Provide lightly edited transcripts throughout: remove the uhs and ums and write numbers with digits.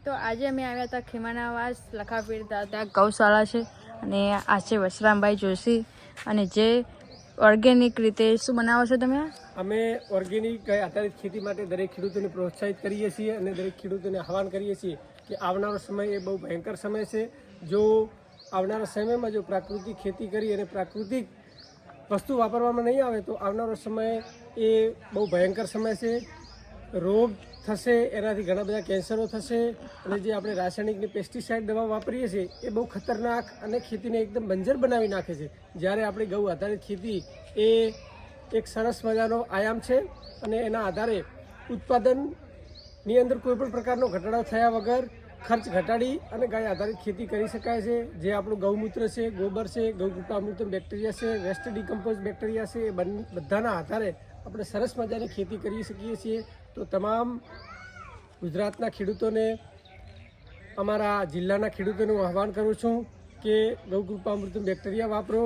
તો આજે અમે આવ્યા હતા ખીમાણાવાસ લખાપીર દાદા ગૌશાળા છે અને આ છે વસરામભાઈ જોશી અને જે ઓર્ગેનિક રીતે શું બનાવો છો તમે? અમે ઓર્ગેનિક ગાય આધારિત ખેતી માટે દરેક ખેડૂતોને પ્રોત્સાહિત કરીએ છીએ અને દરેક ખેડૂતોને આહવાન કરીએ છીએ કે આવનારો સમય એ બહુ ભયંકર સમય છે. જો આવનારા સમયમાં જો પ્રાકૃતિક ખેતી કરી અને પ્રાકૃતિક વસ્તુ વાપરવામાં નહીં આવે તો આવનારો સમય એ બહુ ભયંકર સમય છે. રોગ થશે, એનાથી ઘણા બધા કેન્સરો થશે અને જે આપણે રાસાયણિકની પેસ્ટિસાઇડ દવા વાપરીએ છીએ એ બહુ ખતરનાક અને ખેતીને એકદમ બંજર બનાવી નાખે છે. જ્યારે આપણી ગૌ આધારિત ખેતી એ એક સરસ મજાનો આયામ છે અને એના આધારે ઉત્પાદનની અંદર કોઈપણ પ્રકારનો ઘટાડો થયા વગર ખર્ચ ઘટાડી અને ગાય આધારિત ખેતી કરી શકાય છે. જે આપણું ગૌમૂત્ર છે, ગોબર છે, ગૌકૃપામૃતમ બેક્ટેરિયા છે, વેસ્ટ ડિકમ્પોઝ બેક્ટેરિયા છે, એ બધાના આધારે આપણે સરસ મજાની ખેતી કરી શકીએ છીએ. તો તમામ ગુજરાતના ખેડૂતોને, અમારા જિલ્લાના ખેડૂતોને હું આહવાન કરું છું કે ગૌકૃપામૃતમ બેક્ટેરિયા વાપરો,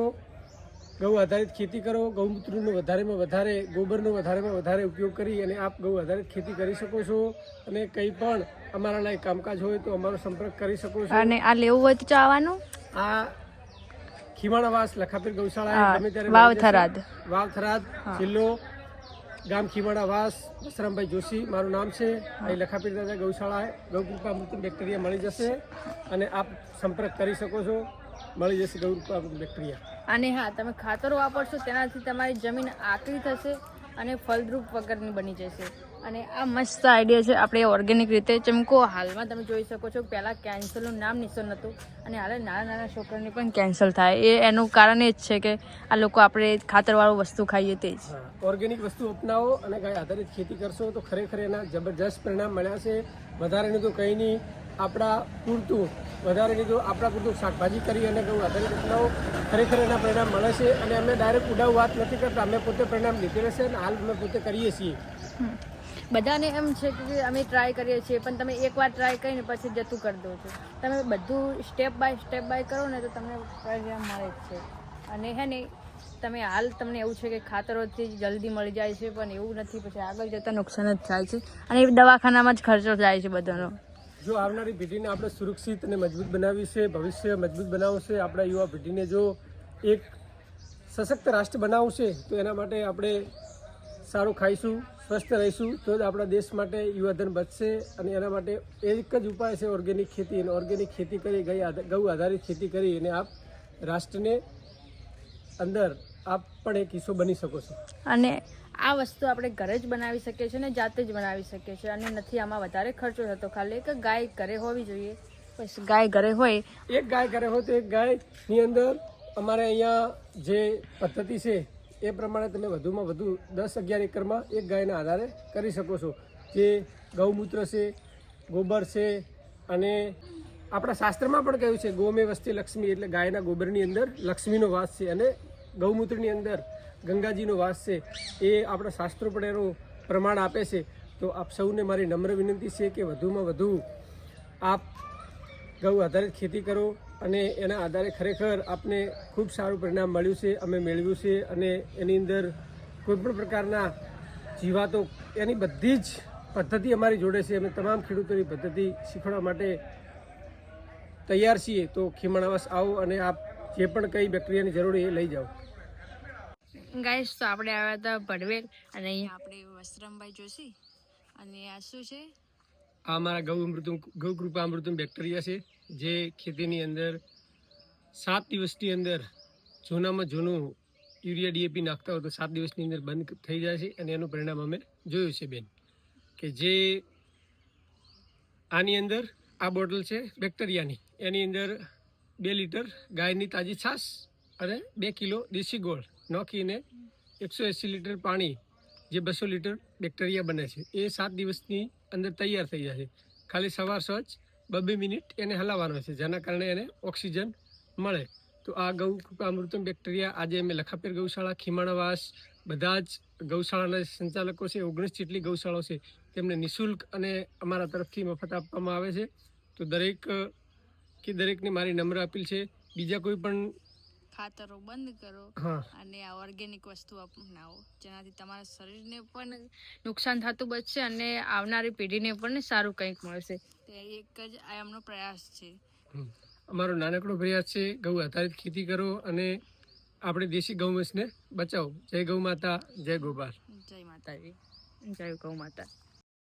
ગૌ આધારિત ખેતી કરો, ગૌમૂત્રનો વધારેમાં વધારે, ગોબરનો વધારેમાં વધારે ઉપયોગ કરી અને આપ ગૌ આધારિત ખેતી કરી શકો છો. અને કંઈ પણ અમારા લાયક કામકાજ હોય તો અમારો સંપર્ક કરી શકો છો. અને આ લેવું હોય તો આવવાનું આ ખીમાણાવાસ લખાપીર ગૌશાળા ગમે ત્યારે વાવ થરાદ જિલ્લો, ગામ ખીમાણાવાસ, વસરામભાઈ જોશી મારું નામ છે. અહીં લખાપીર દાદા ગૌશાળા ગૌકૃપામૃતમ બેક્ટેરિયા મળી જશે અને આપ સંપર્ક કરી શકો છો. મળી જશે ગૌકૃપામૃતમ બેક્ટેરિયા. અને હા, તમે ખાતરો વાપરશો તેનાથી તમારી જમીન આકરી થશે અને ફળદ્રુપ વગરની બની જશે. અને આ મસ્ત આઈડિયા છે આપણે ઓર્ગેનિક રીતે ચમકો. હાલમાં તમે જોઈ શકો છો પહેલાં કેન્સરનું નામ નિશાન હતું અને હાલ નાના છોકરાને પણ કેન્સર થાય. એનું કારણ એ જ છે કે આ લોકો આપણે ખાતરવાળું વસ્તુ ખાઈએ તે જ. ઓર્ગેનિક વસ્તુ અપનાવો અને ગાય આધારિત ખેતી કરશો તો ખરેખર એના જબરજસ્ત પરિણામ મળ્યા છે. વધારેનું તો કંઈ નહીં, આપણા પૂરતું શાકભાજી કરી અને ગૌ આધારિત અપનાવો, ખરેખર એના પરિણામ મળે છે. અને અમે ડાયરેક્ટ ઉડાવ વાત નથી કરતા, અમે પોતે પરિણામ લીધેલા છે અને હાલ અમે પોતે કરીએ છીએ. બધાને એમ છે કે અમે ટ્રાય કરીએ છીએ, પણ તમે એકવાર ટ્રાય કરીને પછી જતું કરી દો છો. તમે બધું સ્ટેપ બાય કરો ને તો તમને પરિણામ મળે જ છે. અને હે ને તમે હાલ તમને એવું છે કે ખાતરોથી જલ્દી મળી જાય છે, પણ એવું નથી. પછી આગળ જતાં નુકસાન જ થાય છે અને એ દવાખાનામાં જ ખર્ચો જાય છે બધાનો. જો આવનારી પેઢીને આપણે સુરક્ષિત અને મજબૂત બનાવી છે, ભવિષ્ય મજબૂત બનાવવું છે, આપણા યુવા પેઢીને જો એક સશક્ત રાષ્ટ્ર બનાવવું છે તો એના માટે આપણે સારું ખાઈશું, સ્વસ્થ રહીશું તો જ આપણા દેશ માટે યુવાધન બચશે. અને એના માટે એક જ ઉપાય છે ઓર્ગેનિક ખેતી. અને ઓર્ગેનિક ખેતી કરી, ગૌ આધારિત ખેતી કરી અને આપ રાષ્ટ્રને અંદર આપ પણ એક હિસ્સો બની શકો છો. અને આ વસ્તુ આપણે ઘરે જ બનાવી શકીએ છીએ ને જાતે જ બનાવી શકીએ છીએ. અને નથી આમાં વધારે ખર્ચો થતો. ખાલી એક ગાય ઘરે હોવી જોઈએ. પછી ગાય ઘરે હોય, એક ગાય ઘરે હોય તો એક ગાયની અંદર અમારે અહીંયા જે પદ્ધતિ છે એ પ્રમાણે તમે વધુમાં વધુ 10-11 એકરમાં એક ગાયના આધારે કરી શકો છો. જે ગૌમૂત્ર છે, ગોબર છે, અને આપણા શાસ્ત્રમાં પણ કહ્યું છે ગૌમે વસ્તી લક્ષ્મી, એટલે ગાયના ગોબરની અંદર લક્ષ્મીનો વાસ છે અને ગૌમૂત્રની અંદર ગંગાજીનો વાસ છે. એ આપણા શાસ્ત્રો પણ એનું પ્રમાણ આપે છે. તો આપ સૌને મારી નમ્ર વિનંતી છે કે વધુમાં વધુ આપ ગૌ આધારિત ખેતી કરો અને એના આધારે ખરેખર આપને ખૂબ સારું પરિણામ મળ્યું છે, અમે મેળવ્યું છે. અને એની અંદર કોઈપણ પ્રકારના જીવાતો, એની બધી જ પદ્ધતિ અમારી જોડે છે. અમે તમામ ખેડૂતોની પદ્ધતિ શીખવાડવા માટે તૈયાર છીએ. તો ખીમાણાવાસ આવો અને આપ જે પણ કંઈ બેક્ટેરિયાની જરૂર એ લઈ જાઓ. ગાઈસ, તો આપણે આવ્યા હતા ભડવેલ અને અહીંયા આપણે વસરામભાઈ જોશી. અને આ શું છે? આ અમારા ગૌકૃપામૃતમ બેક્ટેરિયા છે, જે ખેતીની અંદર 7 દિવસની અંદર જૂનામાં જૂનું યુરિયા DAP નાખતા હોય તો 7 દિવસની અંદર બંધ થઈ જાય છે. અને એનું પરિણામ અમે જોયું છે બેન, કે જે આની અંદર આ બોટલ છે બેક્ટેરિયાની, એની અંદર 2 લીટર ગાયની તાજી છાશ અને 2 કિલો દેશી ગોળ નાખીને 180 લીટર પાણી, જે 200 લીટર બેક્ટેરિયા બને છે, એ 7 દિવસની અંદર તૈયાર થઈ જાય છે. ખાલી સવાર સાંજ 2 મિનિટ એને હલાવવાનો છે, જેના કારણે એને ઓક્સિજન મળે. તો આ ગૌકૃપામૃતમ બેક્ટેરિયા આજે અમે લખાપીર ગૌશાળા, ખીમાણાવાસ, બધા જ ગૌશાળાના સંચાલકો છે, 19 જેટલી ગૌશાળાઓ છે, તેમને નિઃશુલ્ક અને અમારા તરફથી મફત આપવામાં આવે છે. તો દરેકને મારી નમ્ર અપીલ છે, બીજા કોઈ પણ ખાતરો બંધ કરો હા અને આ ઓર્ગેનિક વસ્તુ અપનાવો, જેનાથી તમારા શરીરને પણ નુકસાન થતું બચશે અને આવનારી પેઢીને પણ સારું કંઈક મળશે. તે એક જ આ એમનો પ્રયાસ છે. અમારો નાનકડો પ્રયાસ છે, ગૌ આધારિત ખેતી કરો અને આપણે દેશી ગૌવંશને બચાવો. જય ગૌ માતા, જય ગોપાલ. જય માતાજી, જય ગૌ માતા.